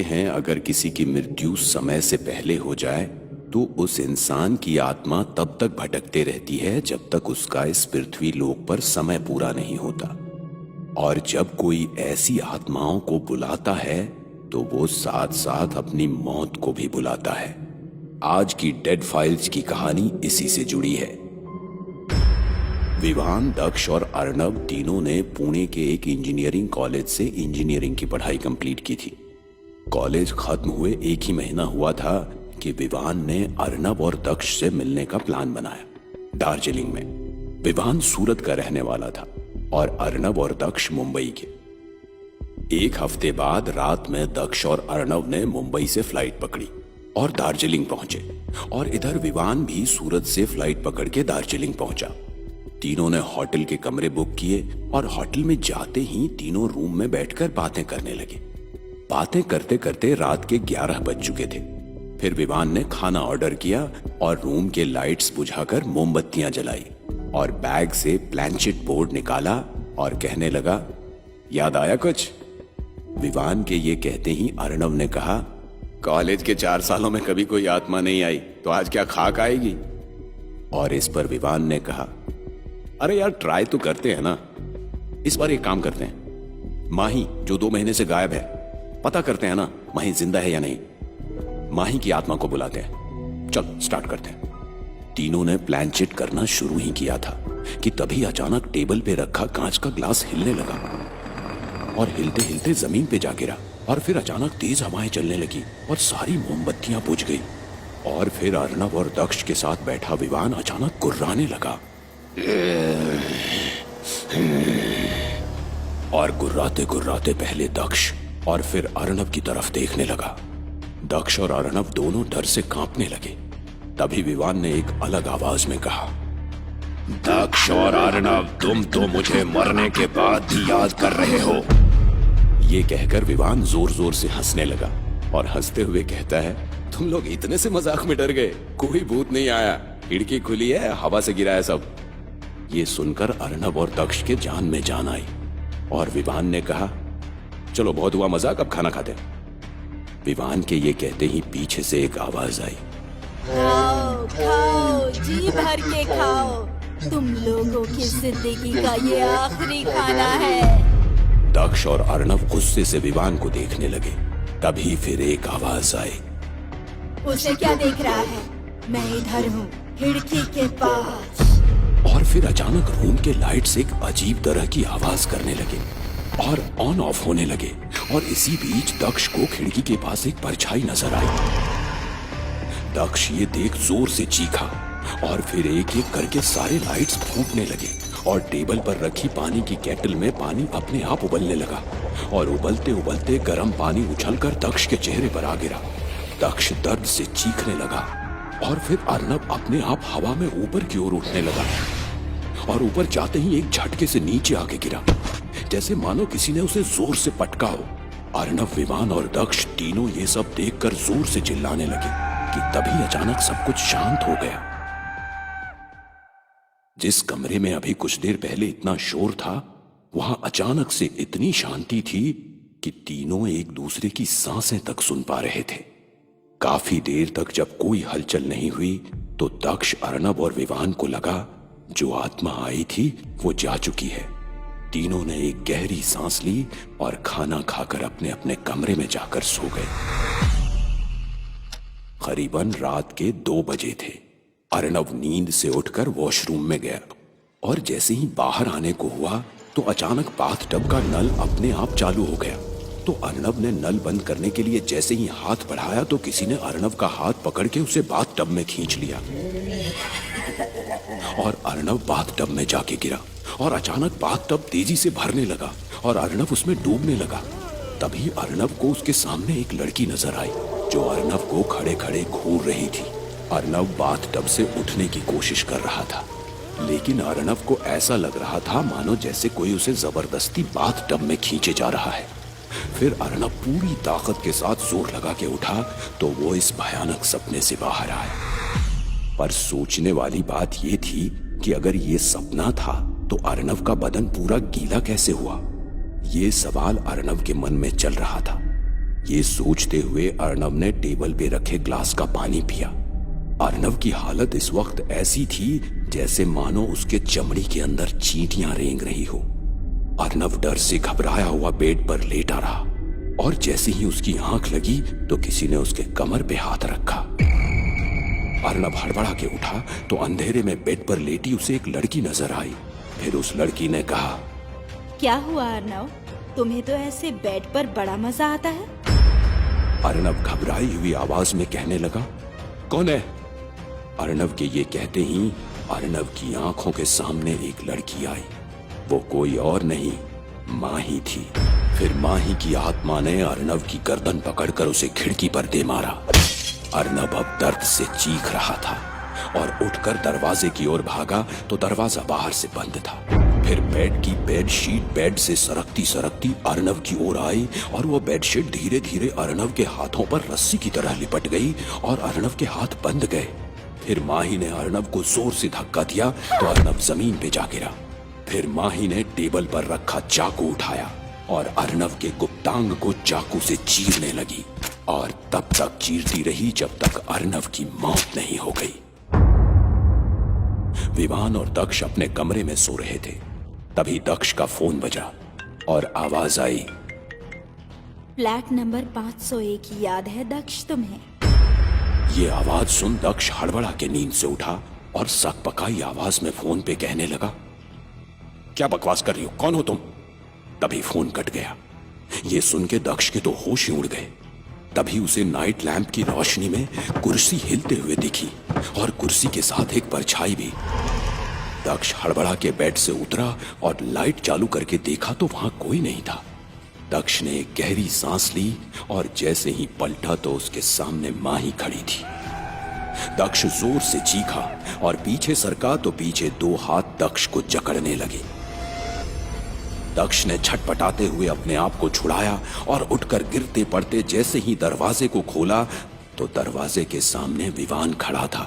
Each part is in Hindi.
हैं अगर किसी की मृत्यु समय से पहले हो जाए तो उस इंसान की आत्मा तब तक भटकते रहती है जब तक उसका इस पृथ्वी लोक पर समय पूरा नहीं होता। और जब कोई ऐसी आत्माओं को बुलाता है तो वो साथ साथ अपनी मौत को भी बुलाता है। आज की डेड फाइल्स की कहानी इसी से जुड़ी है। विवान, दक्ष और अर्णव तीनों ने पुणे के एक इंजीनियरिंग कॉलेज से इंजीनियरिंग की पढ़ाई कंप्लीट की थी। कॉलेज खत्म हुए एक ही महीना हुआ था कि विवान ने अर्णव और दक्ष से मिलने का प्लान बनाया। दार्जिलिंग में विवान सूरत का रहने वाला था और अर्णव और दक्ष मुंबई के। एक हफ्ते बाद रात में दक्ष और अर्णव ने मुंबई से फ्लाइट पकड़ी और दार्जिलिंग पहुंचे, और इधर विवान भी सूरत से फ्लाइट पकड़ के दार्जिलिंग पहुंचा। तीनों ने होटल के कमरे बुक किए और होटल में जाते ही तीनों रूम में बैठकर बातें करने लगे। बातें करते करते रात के 11 बज चुके थे। फिर विवान ने खाना ऑर्डर किया और रूम के लाइट्स बुझाकर मोमबत्तियां जलाई और बैग से प्लैंचेट बोर्ड निकाला और कहने लगा, याद आया कुछ? विवान के ये कहते ही अर्णव ने कहा, कॉलेज के 4 सालों में कभी कोई आत्मा नहीं आई तो आज क्या खाक आएगी? और इस पर विवान ने कहा, अरे यार ट्राई तो करते हैं ना। इस बार एक काम करते हैं, माही जो 2 महीने से गायब है, पता करते हैं ना माही जिंदा है या नहीं। माही की आत्मा को बुलाते हैं। चल स्टार्ट करते हैं। तीनों ने प्लानचेट करना शुरू ही किया था कि तभी अचानक टेबल पे रखा कांच का ग्लास हिलने लगा और हिलते हिलते जमीन पे जा गिरा। और फिर अचानक तेज हवाएं चलने लगी और सारी मोमबत्तियां बुझ गई। और फिर अर्णव और दक्ष के साथ बैठा विवान अचानक गुर्राने लगा और गुर्राते गुर्राते पहले दक्ष और फिर अर्णव की तरफ देखने लगा। दक्ष और अर्णव दोनों डर से कांपने लगे। तभी विवान ने एक अलग आवाज में कहा, दक्ष और अर्णव, तुम तो मुझे मरने के बाद भी याद कर रहे हो। ये कहकर विवान जोर जोर से हंसने लगा और हंसते हुए कहता है, तुम लोग इतने से मजाक में डर गए? कोई भूत नहीं आया, खिड़की खुली है, हवा से गिरा है सब। ये सुनकर अर्णव और दक्ष के जान में जान आई और विवान ने कहा, चलो बहुत हुआ मजाक, अब खाना खाते हैं। विवान के ये कहते ही पीछे से एक आवाज आई, खाओ खाओ, जी भर के खाओ, तुम लोगों की जिंदगी का ये आखिरी खाना है। दक्ष और अर्णव गुस्से से विवान को देखने लगे। तभी फिर एक आवाज आई, उसे क्या देख रहा है? मैं इधर हूँ, खिड़की के पास। और फिर अचानक रूम के लाइट्स एक अजीब तरह की आवाज करने लगे और ऑन ऑफ होने लगे। और इसी बीच दक्ष को खिड़की के पास एक परछाई नजर आई। दक्ष ये देख जोर से चीखा और फिर एक एक करके सारे लाइट्स फूटने लगे और टेबल पर रखी पानी की केटल में पानी अपने आप उबलने लगा और उबलते उबलते गर्म पानी उछलकर दक्ष के चेहरे पर आ गिरा। दक्ष दर्द से चीखने लगा और फिर अर्णव अपने आप हवा में ऊपर की ओर उठने लगा और ऊपर जाते ही एक झटके से नीचे आके गिरा, जैसे मानो किसी ने उसे जोर से पटका हो। अर्णव, विवान और दक्ष तीनों ये सब देखकर जोर से चिल्लाने लगे कि तभी अचानक सब कुछ शांत हो गया। जिस कमरे में अभी कुछ देर पहले इतना शोर था, वहां अचानक से इतनी शांति थी कि तीनों एक दूसरे की सांसें तक सुन पा रहे थे। काफी देर तक जब कोई हलचल नहीं हुई तो दक्ष, अर्णव और विवान को लगा जो आत्मा आई थी वो जा चुकी है। तीनों ने एक गहरी सांस ली और खाना खाकर अपने अपने कमरे में जाकर सो गए। करीबन रात के 2 बजे थे। अर्णव नींद से उठकर वॉशरूम में गया और जैसे ही बाहर आने को हुआ तो अचानक बाथटब का नल अपने आप चालू हो गया। तो अर्णव ने नल बंद करने के लिए जैसे ही हाथ बढ़ाया तो किसी ने अर्णव का हाथ पकड़ के उसे बाथटब में खींच लिया और अर्णव बाथटब में जाके गिरा और अचानक बाथटब तेजी से भरने लगा और अर्णव उसमें डूबने लगा। तभी अर्णव को उसके सामने एक लड़की नजर आई जो अर्णव को खड़े खड़े घूर रही थी। अर्णव बाथटब से उठने की कोशिश कर रहा था, लेकिन अर्णव को ऐसा लग रहा था मानो जैसे कोई उसे जबरदस्ती बाथटब में खींचे जा रहा है। फिर अर्णव पूरी ताकत के साथ जोर लगा के उठा तो वो इस भयानक सपने से बाहर आया। पर सोचने वाली बात ये थी कि अगर ये सपना था तो अर्णव का बदन पूरा गीला कैसे हुआ? ये सवाल अर्णव के मन में चल रहा था। ये सोचते हुए अर्नब ने टेबल पे रखे ग्लास का पानी पिया। अर्नब की हालत इस वक्त ऐसी थी जैसे मानो उसके चमड़ी के अंदर चींटियां रेंग रही हो। अर्नब डर से घबराया हुआ बेड पर लेटा रहा और जैसे ही उसकी आंख लगी तो किसी ने उसके कमर पे हाथ रखा। अर्नब हड़बड़ा के उठा तो अंधेरे में बेड पर लेटी उसे एक लड़की नजर आई। फिर उस लड़की ने कहा, क्या हुआ अर्नब, तुम्हें तो ऐसे बेड पर बड़ा मजा आता है। अर्नब घबराई हुई आवाज में कहने लगा, कौन है? अर्नब के ये कहते ही अर्नब की आंखों के सामने एक लड़की आई। वो कोई और नहीं, माही थी। फिर माही की आत्मा ने अर्नब की गर्दन पकड़कर उसे खिड़की पर दे मारा। अर्नब अब दर्द से चीख रहा था और उठकर दरवाजे की ओर भागा तो दरवाजा बाहर से बंद था। फिर बेड की बेडशीट बेड से सरकती सरकती अर्नब की ओर आई और वो बेडशीट धीरे धीरे अर्नब के हाथों पर रस्सी की तरह लिपट गई और अर्नब के हाथ बंध गए। फिर माही ने अर्नब को जोर से धक्का दिया तो अर्नब जमीन पे जा गिरा। फिर माही ने टेबल पर रखा चाकू उठाया और अर्नब के गुप्तांग को चाकू से चीरने लगी और तब तक चीरती रही जब तक अर्नब की मौत नहीं हो गई। विवान और दक्ष अपने कमरे में सो रहे थे। तभी दक्ष का फोन बजा और आवाज आई, फ्लैट नंबर 501 याद है दक्ष तुम्हें? ये आवाज सुन दक्ष हड़बड़ा के नींद से उठा और सकपकाई आवाज में फोन पे कहने लगा, क्या बकवास कर रही हो, कौन हो तुम? तभी फोन कट गया। ये सुन के दक्ष के तो होश ही उड़ गए। तभी उसे नाइट लैंप की रोशनी में कुर्सी हिलते हुए दिखी और कुर्सी के साथ एक परछाई भी। दक्ष हड़बड़ा के बेड से उतरा और लाइट चालू करके देखा तो वहां कोई नहीं था। दक्ष ने एक गहरी सांस ली और जैसे ही पलटा तो उसके सामने माही खड़ी थी। दक्ष जोर से चीखा और पीछे सरका तो पीछे दो हाथ दक्ष को जकड़ने लगे। दक्ष ने छटपटाते हुए अपने आप को छुड़ाया और उठकर गिरते पड़ते जैसे ही दरवाजे को खोला तो दरवाजे के सामने विवान खड़ा था।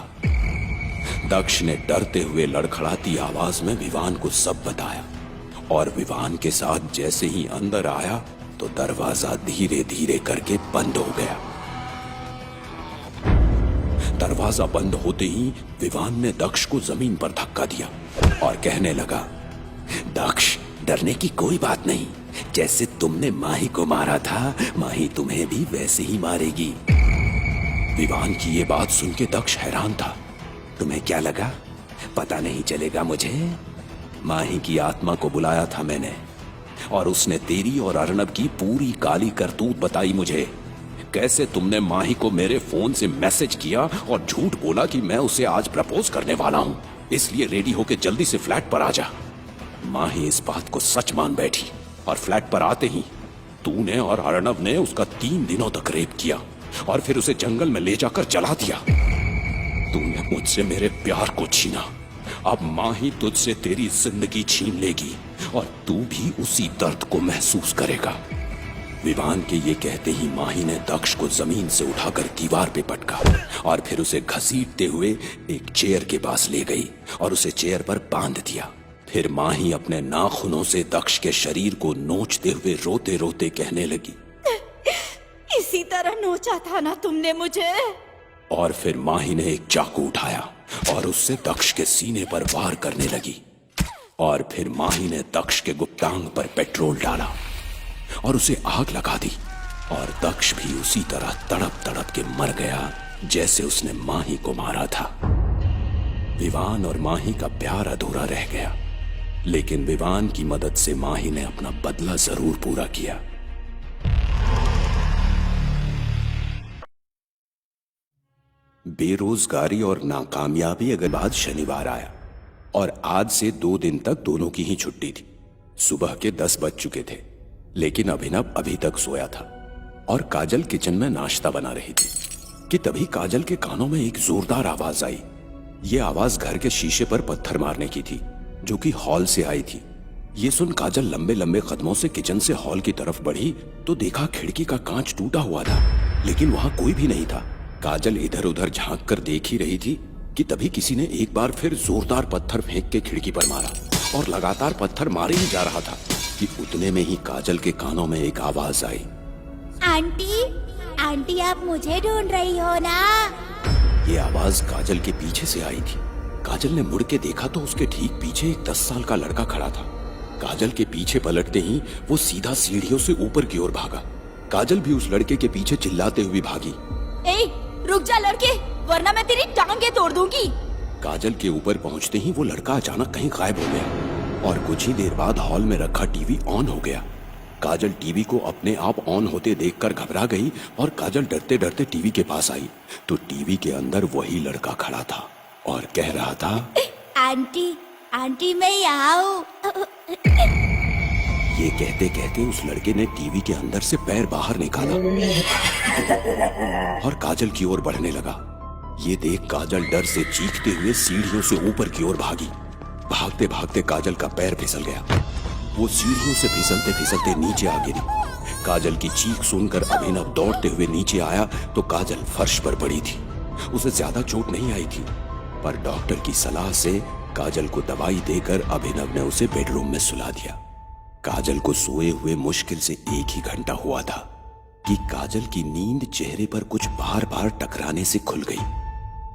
दक्ष ने डरते हुए लड़खड़ाती आवाज में विवान को सब बताया और विवान के साथ जैसे ही अंदर आया तो दरवाजा धीरे धीरे करके बंद हो गया। दरवाजा बंद होते ही विवान ने दक्ष को जमीन पर धक्का दिया और कहने लगा, दक्ष, डरने की कोई बात नहीं। जैसे तुमने माही को मारा था, माही तुम्हें भी वैसे ही मारेगी। विवान की ये बात सुन के दक्ष हैरान था। तुम्हें क्या लगा, पता नहीं चलेगा मुझे? माही की आत्मा को बुलाया था मैंने और उसने तेरी और अर्नब की पूरी काली करतूत बताई मुझे। कैसे तुमने माही को मेरे फोन से मैसेज किया और झूठ बोला कि मैं उसे आज प्रपोज करने वाला हूं, इसलिए रेडी होके जल्दी से फ्लैट पर आ जा। माही इस बात को सच मान बैठी और फ्लैट पर आते ही तूने और अर्नब ने उसका 3 दिनों तक रेप किया और फिर उसे जंगल में ले जाकर जला दिया। तूने मुझसे मेरे प्यार को छीना, अब माही तुझसे तेरी जिंदगी छीन लेगी और तू भी उसी दर्द को महसूस करेगा। विवान के ये कहते ही माही ने दक्ष को जमीन से उठाकर दीवार पे पटका और फिर उसे घसीटते हुए एक चेयर के पास ले गई और उसे चेयर पर बांध दिया। फिर माही अपने नाखूनों से दक्ष के शरीर को नोचते हुए रोते रोते कहने लगी, इसी तरह नोचा था ना तुमने मुझे? और फिर माही ने एक चाकू उठाया और उससे दक्ष के सीने पर वार करने लगी। और फिर माही ने दक्ष के गुप्तांग पर पेट्रोल डाला और उसे आग लगा दी और दक्ष भी उसी तरह तड़प तड़प के मर गया जैसे उसने माही को मारा था। विवान और माही का प्यार अधूरा रह गया, लेकिन विवान की मदद से माही ने अपना बदला जरूर पूरा किया। बेरोजगारी और नाकामयाबी अगर बाद शनिवार आया और आज से 2 दिन तक दोनों की ही छुट्टी थी। सुबह के 10 बज चुके थे, लेकिन अभिनव अभी तक सोया था और काजल किचन में नाश्ता बना रही थी कि तभी काजल के कानों में एक जोरदार आवाज आई। ये आवाज घर के शीशे पर पत्थर मारने की थी, जो कि हॉल से आई थी। ये सुन काजल लंबे लंबे कदमों से किचन से हॉल की तरफ बढ़ी तो देखा खिड़की का कांच टूटा हुआ था, लेकिन वहां कोई भी नहीं था। काजल इधर उधर झांक कर देख ही रही थी कि तभी किसी ने एक बार फिर जोरदार पत्थर फेंक के खिड़की पर मारा और लगातार पत्थर मारे ही जा रहा था कि उतने में ही काजल के कानों में एक आवाज आई, आंटी, आंटी आप मुझे ढूंढ रही हो ना? ये आवाज काजल के पीछे से आई थी। काजल ने मुड़ के देखा तो उसके ठीक पीछे एक 10 साल का लड़का खड़ा था। काजल के पीछे पलटते ही वो सीधा सीढ़ियों से ऊपर की ओर भागा। काजल भी उस लड़के के पीछे चिल्लाते हुए भागी। ए, रुक जा लड़के, वरना मैं तेरी टांगे तोड़ दूंगी। काजल के ऊपर पहुंचते ही वो लड़का अचानक कहीं गायब हो गया और कुछ ही देर बाद हॉल में रखा टीवी ऑन हो गया। काजल टीवी को अपने आप ऑन होते देखकर घबरा गई और काजल डरते डरते टीवी के पास आई तो टीवी के अंदर वही लड़का खड़ा था और कह रहा था, आंटी, आंटी मैं यहाँ हूँ। ये कहते कहते उस लड़के ने टीवी के अंदर से पैर बाहर निकाला और काजल की ओर बढ़ने लगा। ये देख काजल डर से चीखते हुए सीढ़ियों से ऊपर की ओर भागी। भागते भागते काजल का पैर फिसल गया। वो सीढ़ियों से फिसलते फिसलते नीचे आ गिरी। काजल की चीख सुनकर अभिनव दौड़ते हुए नीचे आया तो काजल फर्श पर पड़ी थी। उसे ज्यादा चोट नहीं आई थी, पर डॉक्टर की सलाह से काजल को दवाई देकर अभिनव ने उसे बेडरूम में सुला दिया। काजल को सोए हुए मुश्किल से 1 ही घंटा हुआ था कि काजल की नींद चेहरे पर कुछ बार बार टकराने से खुल गई।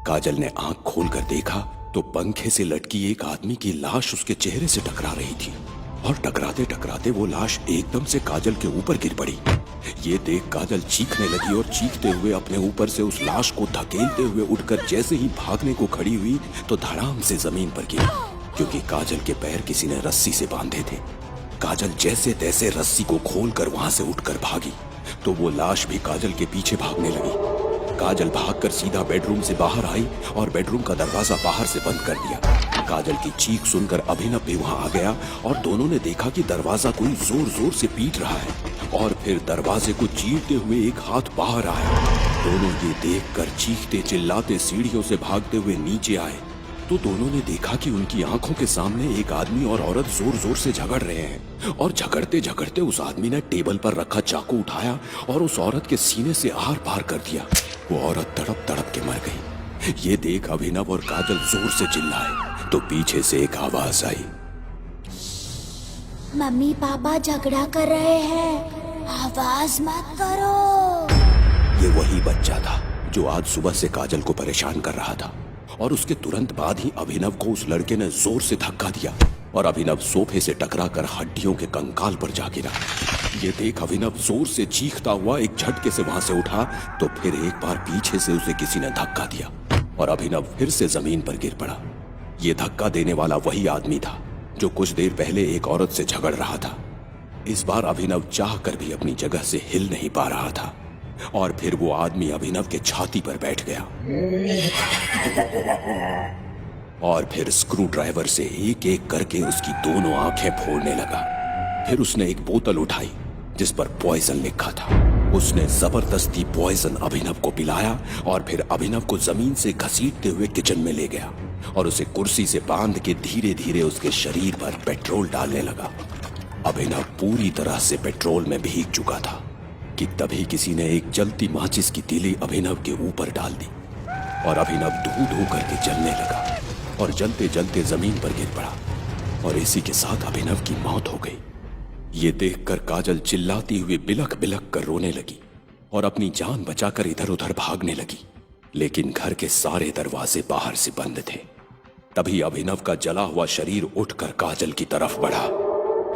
काजल ने आंख खोलकर देखा तो पंखे से लटकी एक आदमी की लाश उसके चेहरे से टकरा रही थी और टकराते टकराते वो लाश एकदम से काजल के ऊपर गिर पड़ी। ये देख काजल चीखने लगी और चीखते हुए अपने ऊपर से उस लाश को धकेलते हुए उठकर जैसे ही भागने को खड़ी हुई तो धड़ाम से जमीन पर गिरी, क्योंकि काजल के पैर किसी ने रस्सी से बांधे थे। काजल जैसे तैसे रस्सी को खोलकर वहां से उठकर भागी तो वो लाश भी काजल के पीछे भागने लगी। काजल भागकर सीधा बेडरूम से बाहर आई और बेडरूम का दरवाजा बाहर से बंद कर दिया। काजल की चीख सुनकर अभिनव भी वहां आ गया और दोनों ने देखा कि दरवाजा कोई जोर जोर से पीट रहा है और फिर दरवाजे को चीरते हुए एक हाथ बाहर आया। दोनों ये देखकर चीखते चिल्लाते सीढ़ियों से भागते हुए नीचे आए तो दोनों ने देखा कि उनकी आंखों के सामने एक आदमी और औरत जोर जोर से झगड़ रहे हैं और झगड़ते झगड़ते उस आदमी ने टेबल पर रखा चाकू उठाया और उस औरत के सीने से आर पार कर दिया। वो औरत तड़प तड़प के मर गई। ये देख अभिनव और काजल जोर से चिल्लाए तो पीछे से एक आवाज आई, मम्मी पापा झगड़ा कर रहे हैं, आवाज मत करो। ये वही बच्चा था जो आज सुबह से काजल को परेशान कर रहा था और उसके तुरंत बाद ही अभिनव को उस लड़के ने जोर से धक्का दिया और अभिनव सोफे से टकराकर हड्डियों के कंकाल पर जा गिरा। ये देख अभिनव जोर से चीखता हुआ एक झटके से वहां से उठा तो फिर एक बार पीछे से उसे किसी ने धक्का दिया और अभिनव फिर से जमीन पर गिर पड़ा। ये धक्का देने वाला वही आदमी था जो कुछ देर पहले एक औरत से झगड़ रहा था। इस बार अभिनव चाह कर भी अपनी जगह से हिल नहीं पा रहा था और फिर वो आदमी अभिनव के छाती पर बैठ गया और फिर स्क्रू ड्राइवर से एक एक करके उसकी दोनों आंखें फोड़ने लगा। फिर उसने एक बोतल उठाई जिस पर पॉइजन लिखा था। उसने जबरदस्ती पॉइजन अभिनव को पिलाया और फिर अभिनव को जमीन से घसीटते हुए किचन में ले गया और उसे कुर्सी से बांध के धीरे धीरे उसके शरीर पर पेट्रोल डालने लगा। अभिनव पूरी तरह से पेट्रोल में भीग चुका था कि तभी किसी ने एक जलती माचिस की तीली अभिनव के ऊपर डाल दी और अभिनव धू धू करके जलने लगा और जलते जलते जमीन पर गिर पड़ा और इसी के साथ अभिनव की मौत हो गई। ये देखकर काजल चिल्लाती हुई बिलख बिलख कर रोने लगी और अपनी जान बचाकर इधर उधर भागने लगी, लेकिन घर के सारे दरवाजे बाहर से बंद थे। तभी अभिनव का जला हुआ शरीर उठकर काजल की तरफ बढ़ा।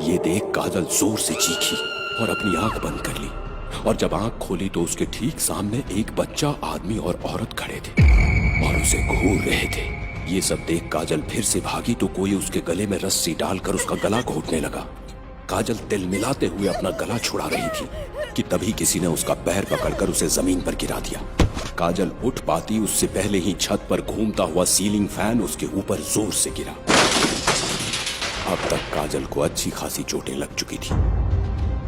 ये देख काजल जोर से चीखी और अपनी आंख बंद कर ली और जब आंख खोली तो उसके ठीक सामने एक बच्चा, आदमी और औरत खड़े थे और उसे घूर रहे थे। ये सब देख काजल फिर से भागी तो कोई उसके गले में रस्सी डालकर उसका गला घोटने लगा। काजल तिल मिलाते हुए अपना गला छुड़ा रही थी कि तभी किसी ने उसका पैर पकड़कर उसे जमीन पर गिरा दिया। काजल उठ पाती उससे पहले ही छत पर घूमता हुआ सीलिंग फैन उसके ऊपर जोर से गिरा। अब तक काजल को अच्छी खासी चोटें लग चुकी थी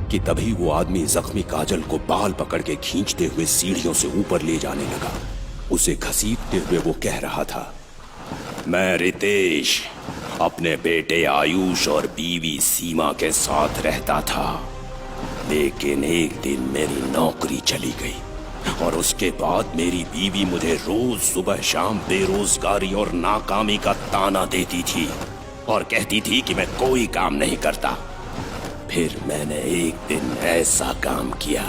कि तभी वो आदमी जख्मी काजल को बाल पकड़ के खींचते हुए सीढ़ियों से ऊपर ले जाने लगा। उसे घसीटते हुए वो कह रहा था, मैं रितेश अपने बेटे आयुष और बीवी सीमा के साथ रहता था, लेकिन एक दिन मेरी नौकरी चली गई और उसके बाद मेरी बीवी मुझे रोज सुबह शाम बेरोजगारी और नाकामी का ताना देती थी और कहती थी कि मैं कोई काम नहीं करता। फिर मैंने एक दिन ऐसा काम किया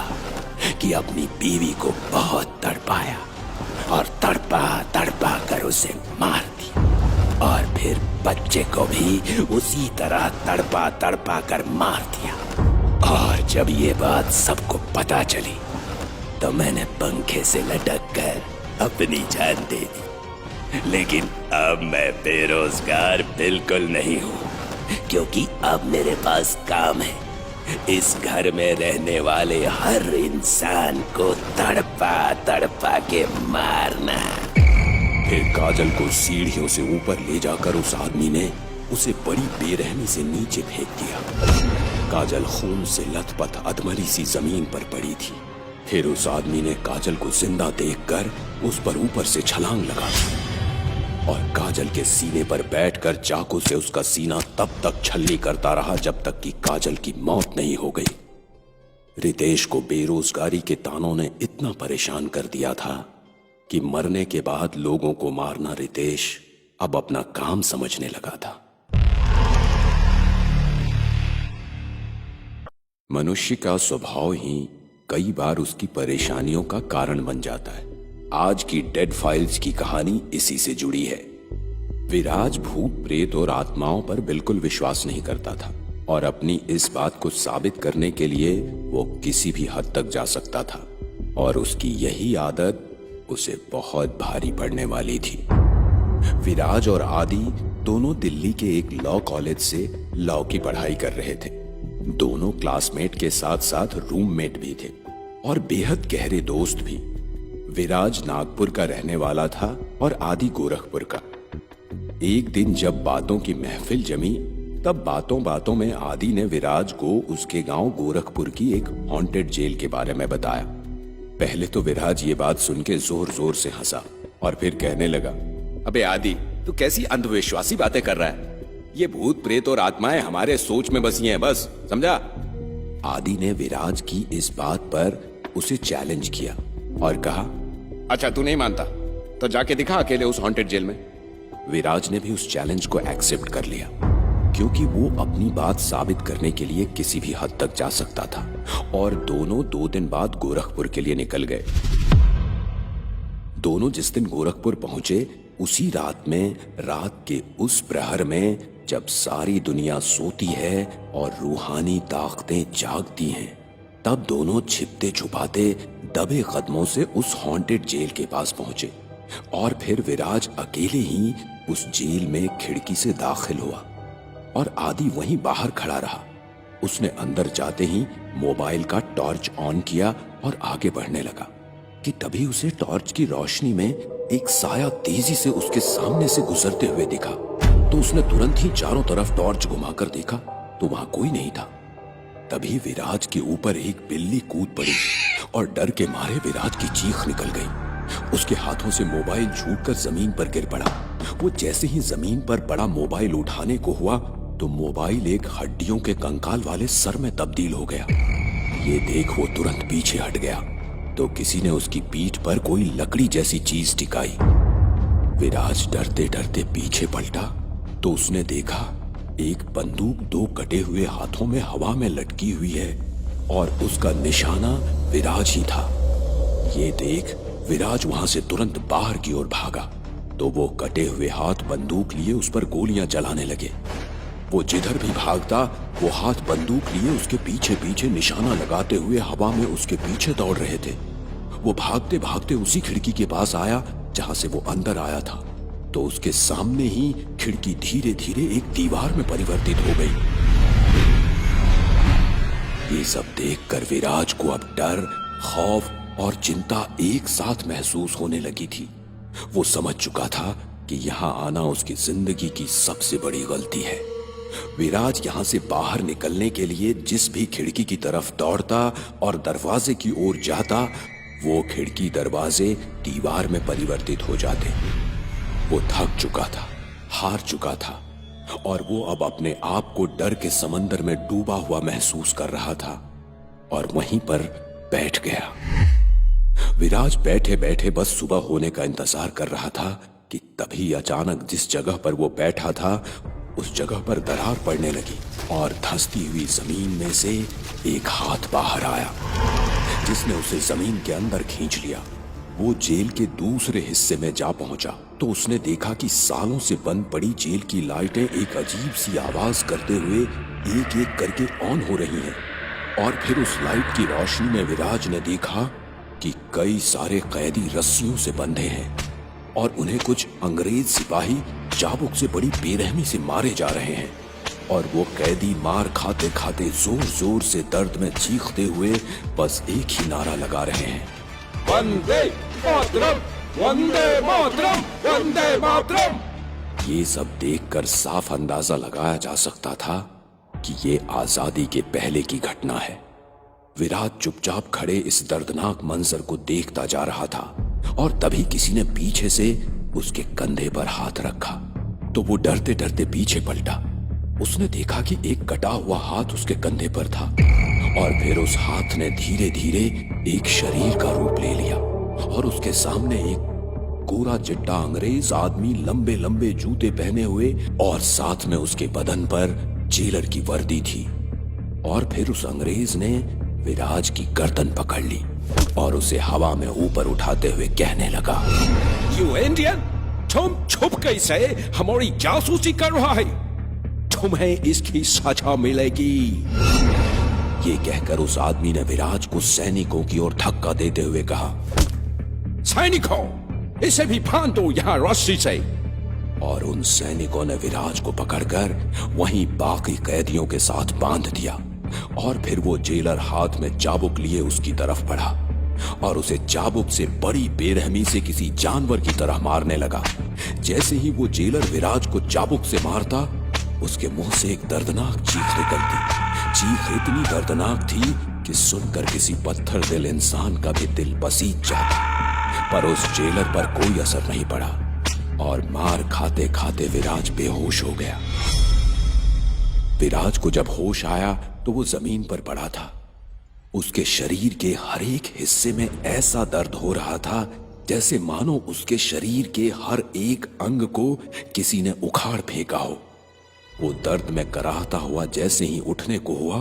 कि अपनी बीवी को बहुत तड़पाया और तड़पा तड़पा कर उसे मार दिया, और फिर बच्चे को भी उसी तरह तड़पा तड़पा कर मार दिया। और जब ये बात सबको पता चली तो मैंने पंखे से लटक कर अपनी जान दे दी। लेकिन अब मैं बेरोजगार बिल्कुल नहीं हूँ, क्योंकि अब मेरे पास काम है। इस घर में रहने वाले हर इंसान को तड़पा तड़पा के मारना। फिर काजल को सीढ़ियों से ऊपर ले जाकर उस आदमी ने उसे बड़ी बेरहमी से नीचे फेंक दिया। काजल खून से लथपथ अधमरी सी जमीन पर पड़ी थी। फिर उस आदमी ने काजल को जिंदा देखकर उस पर ऊपर से छलांग लगा दी और काजल के सीने पर बैठकर चाकू से उसका सीना तब तक छल्ली करता रहा जब तक कि काजल की मौत नहीं हो गई। रितेश को बेरोजगारी के तानों ने इतना परेशान कर दिया था कि मरने के बाद लोगों को मारना रितेश अब अपना काम समझने लगा था। मनुष्य का स्वभाव ही कई बार उसकी परेशानियों का कारण बन जाता है। आज की डेड फाइल्स की कहानी इसी से जुड़ी है। विराज भूत प्रेत और आत्माओं पर बिल्कुल विश्वास नहीं करता था और अपनी इस बात को साबित करने के लिए वो किसी भी हद तक जा सकता था, और उसकी यही आदत उसे बहुत भारी पड़ने वाली थी। विराज और आदि दोनों दिल्ली के एक लॉ कॉलेज से लॉ की पढ़ाई कर रहे थे। दोनों क्लासमेट के साथ साथ रूममेट भी थे और बेहद गहरे दोस्त भी। विराज नागपुर का रहने वाला था और आदि गोरखपुर का। एक दिन जब बातों की महफिल जमी तब बातों बातों में आदि ने विराज को उसके गांव गोरखपुर की एक हॉन्टेड जेल के बारे में बताया। पहले तो विराज ये बात सुन के जोर जोर से हंसा और फिर कहने लगा, अबे आदि, तू कैसी अंधविश्वासी बातें कर रहा है? ये भूत प्रेत और आत्माएं हमारे सोच में बसी हैं, बस, समझा? आदि ने विराज की इस बात पर उसे चैलेंज किया और कहा, अच्छा तू नहीं मानता तो जाके दिखा अकेले उस हॉन्टेड जेल में। विराज ने भी उस चैलेंज को एक्सेप्ट कर लिया, क्योंकि वो अपनी बात साबित करने के लिए किसी भी हद तक जा सकता था। और दोनों 2 दिन बाद गोरखपुर के लिए निकल गए। दोनों जिस दिन गोरखपुर पहुंचे उसी रात में, रात के उस प्रहर में जब सारी दुनिया सोती है और रूहानी ताकतें जागती हैं, तब दोनों छिपते छुपाते दबे कदमों से उस हॉन्टेड जेल के पास पहुंचे। और फिर विराज अकेले ही उस जेल में खिड़की से दाखिल हुआ और आदि वहीं बाहर खड़ा रहा। उसने अंदर जाते ही मोबाइल का टॉर्च ऑन किया और आगे बढ़ने लगा कि तभी उसे टॉर्च की रोशनी में एक साया तेजी से उसके सामने से गुजरते हुए दिखा। तो उसने तुरंत ही चारों तरफ टॉर्च घुमाकर देखा तो वहां कोई नहीं था। तभी विराज के ऊपर एक बिल्ली कूद पड़ी और डर के मारे विराज की चीख निकल गई। उसके हाथों से मोबाइल छूटकर जमीन पर गिर पड़ा। वो जैसे ही जमीन पर पड़ा मोबाइल उठाने को हुआ तो मोबाइल एक हड्डियों के कंकाल वाले सर में तब्दील हो गया। ये देख वो तुरंत पीछे हट गया तो किसी ने उसकी पीठ पर कोई लकड़ी जैसी चीज टिकाई। विराज डरते डरते पीछे पलटा तो उसने देखा एक बंदूक 2 कटे हुए हाथों में हवा में लटकी हुई है और उसका निशाना विराज ही था। ये देख विराज वहां से तुरंत बाहर की ओर भागा तो वो कटे हुए हाथ बंदूक लिए उस पर गोलियां चलाने लगे। वो जिधर भी भागता वो हाथ बंदूक लिए उसके पीछे पीछे निशाना लगाते हुए हवा में उसके पीछे दौड़ रहे थे। वो भागते भागते उसी खिड़की के पास आया जहां से वो अंदर आया था तो उसके सामने ही खिड़की धीरे धीरे एक दीवार में परिवर्तित हो गई। ये सब देखकर विराज को अब डर, खौफ और चिंता एक साथ महसूस होने लगी थी। वो समझ चुका था कि यहाँ आना उसकी जिंदगी की सबसे बड़ी गलती है। विराज यहाँ से बाहर निकलने के लिए जिस भी खिड़की की तरफ दौड़ता और दरवाजे की ओर जाता वो खिड़की दरवाजे दीवार में परिवर्तित हो जाते। वो थक चुका था, हार चुका था और वो अब अपने आप को डर के समंदर में डूबा हुआ महसूस कर रहा था और वहीं पर बैठ गया। विराज बैठे बैठे बस सुबह होने का इंतजार कर रहा था कि तभी अचानक जिस जगह पर वो बैठा था उस जगह पर दरार पड़ने लगी और धंसती हुई जमीन में से एक हाथ बाहर आया। जिसने उसे जमीन के अंदर खींच लिया। वो जेल के दूसरे हिस्से में जा पहुंचा तो उसने देखा कि सालों से बंद पड़ी जेल की लाइटें एक अजीब सी आवाज करते हुए एक एक करके ऑन हो रही हैं। और फिर उस लाइट की रोशनी में विराज ने देखा कि कई सारे कैदी रस्सियों से बंधे हैं और उन्हें कुछ अंग्रेज सिपाही चाबुक से बड़ी बेरहमी से मारे जा रहे हैं। और वो कैदी मार खाते खाते जोर जोर से दर्द में चीखते हुए बस एक ही नारा लगा रहे हैं, वंदे मातरम, वंदे मातरम, वंदे मातरम। ये सब देखकर साफ अंदाजा लगाया जा सकता था कि ये आजादी के पहले की घटना है। विराट चुपचाप खड़े इस दर्दनाक मंजर को देखता जा रहा था और तभी किसी ने पीछे से उसके कंधे पर हाथ रखा तो वो डरते डरते पीछे पलटा। उसने देखा कि एक कटा हुआ हाथ उसके कंधे पर था और फिर उस हाथ ने धीरे धीरे एक शरीर का रूप ले लिया और उसके सामने एक गोरा चिट्टा अंग्रेज आदमी लंबे लंबे जूते पहने हुए और साथ में उसके बदन पर जेलर की वर्दी थी। और फिर उस अंग्रेज ने विराज की गर्दन पकड़ ली और उसे हवा में ऊपर उठाते हुए कहने लगा, यू इंडियन, तुम छुप कैसे हमारी जासूसी कर रहा है? तुम्हें इसकी सजा मिलेगी। ये कहकर उस आदमी ने विराज को सैनिकों की ओर धक्का देते हुए कहा, सैनिकों, इसे भी बांध दो यहाँ रस्सी से। और उन सैनिकों ने विराज को पकड़कर वहीं बाकी कैदियों के साथ बांध दिया। और फिर वो जेलर हाथ में चाबुक लिए उसकी तरफ बढ़ा और उसे चाबुक से बड़ी बेरहमी से किसी जानवर की तरह मारने लगा। जैसे ही वो जेलर विराज को चाबुक से मारता, उसके मुंह से एक दर्दनाक चीख निकलती। चीख इतनी दर्दनाक थी कि सुनकर किसी पत्थर दिल इंसान का भी दिल पसीज जाता। पर उस जेलर पर कोई असर नहीं पड़ा और मार खाते खाते विराज बेहोश हो गया। विराज को जब होश आया तो वो जमीन पर पड़ा था। उसके शरीर के हर एक हिस्से में ऐसा दर्द हो रहा था जैसे मानो उसके शरीर के हर एक अंग को किसी ने उखाड़ फेंका हो। वो दर्द में कराहता हुआ जैसे ही उठने को हुआ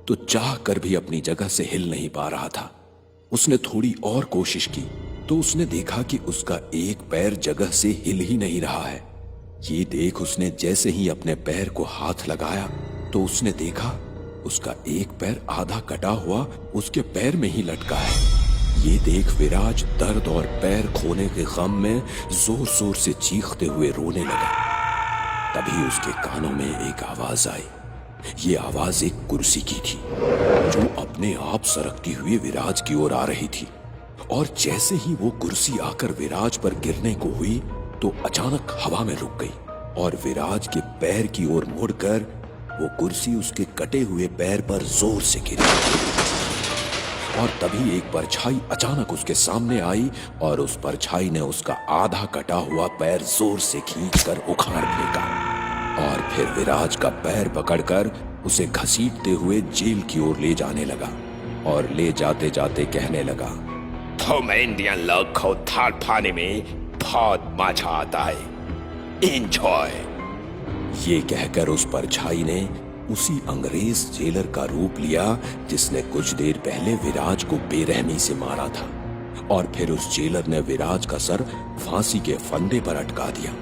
तो चाह कर भी अपनी जगह से हिल नहीं पा रहा था। उसने थोड़ी और कोशिश की तो उसने देखा कि उसका एक पैर जगह से हिल ही नहीं रहा है। ये देख उसने जैसे ही अपने पैर को हाथ लगाया तो उसने देखा उसका एक पैर आधा कटा हुआ उसके पैर में ही लटका है। ये देख विराज दर्द और पैर खोने के गम में जोर जोर से चीखते हुए रोने लगा। तभी उसके कानों में एक आवाज आई। ये आवाज एक कुर्सी की थी जो अपने आप सरकती हुई विराज की ओर आ रही थी। और जैसे ही वो कुर्सी आकर विराज पर गिरने को हुई तो अचानक हवा में रुक गई और विराज के पैर की ओर मुड़कर वो कुर्सी उसके कटे हुए पैर पर जोर से गिरी। और तभी एक परछाई अचानक उसके सामने आई और उस परछाई ने उसका आधा कटा हुआ पैर जोर से खींचकर उखाड़ फेंका और फिर विराज का पैर पकड़कर उसे घसीटते हुए जेल की ओर ले जाने लगा और ले जाते जाते कहने लगा, तुम इंडियन लोग को तड़पाने में बहुत मजा आता है, एंजॉय। ये कहकर उस परछाई ने उसी अंग्रेज जेलर का रूप लिया जिसने कुछ देर पहले विराज को बेरहमी से मारा था। और फिर उस जेलर ने विराज का सर फांसी के फंदे पर अटका दिया।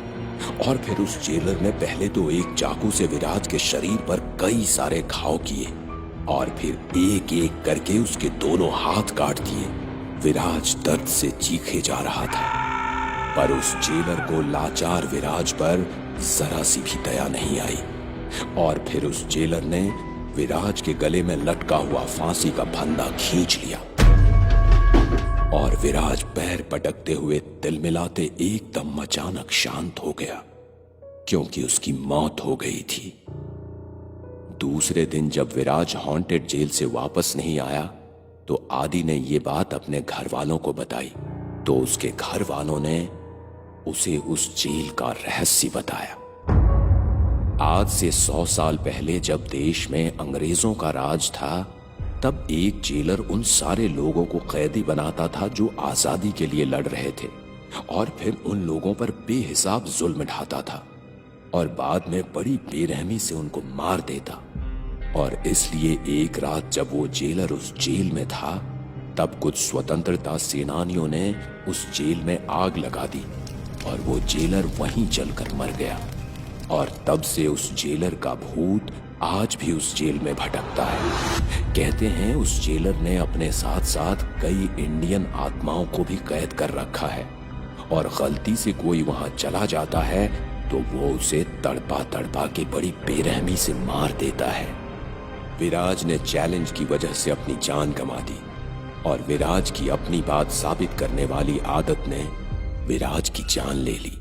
और फिर उस जेलर ने पहले तो एक चाकू से विराज के शरीर पर कई सारे घाव किए और फिर एक एक करके उसके दोनों हाथ काट दिए। विराज दर्द से चीखे जा रहा था पर उस जेलर को लाचार विराज पर जरा सी भी दया नहीं आई। और फिर उस जेलर ने विराज के गले में लटका हुआ फांसी का फंदा खींच लिया और विराज पैर पटकते हुए तिलमिलाते एकदम अचानक शांत हो गया क्योंकि उसकी मौत हो गई थी। दूसरे दिन जब विराज हॉन्टेड जेल से वापस नहीं आया तो आदि ने ये बात अपने घर वालों को बताई तो उसके घर वालों ने उसे उस जेल का रहस्य बताया। आज से 100 साल पहले जब देश में अंग्रेजों का राज था तब एक जेलर उन सारे लोगों को कैदी बनाता था जो आजादी के लिए लड़ रहे थे और फिर उन लोगों पर बेहिसाब जुल्म ढाता था और बाद में बड़ी बेरहमी से उनको मार देता। और इसलिए एक रात जब वो जेलर उस जेल में था तब कुछ स्वतंत्रता सेनानियों ने उस जेल में आग लगा दी और वो जेलर वहीं जलकर मर गया। और तब से उस जेलर का भूत आज भी उस जेल में भटकता है। कहते हैं उस जेलर ने अपने साथ साथ कई इंडियन आत्माओं को भी कैद कर रखा है, और गलती से कोई वहां चला जाता है तो वो उसे तड़पा तड़पा के बड़ी बेरहमी से मार देता है। विराज ने चैलेंज की वजह से अपनी जान गंवा दी, और विराज की अपनी बात साबित करने वाली आदत ने विराज की जान ले ली।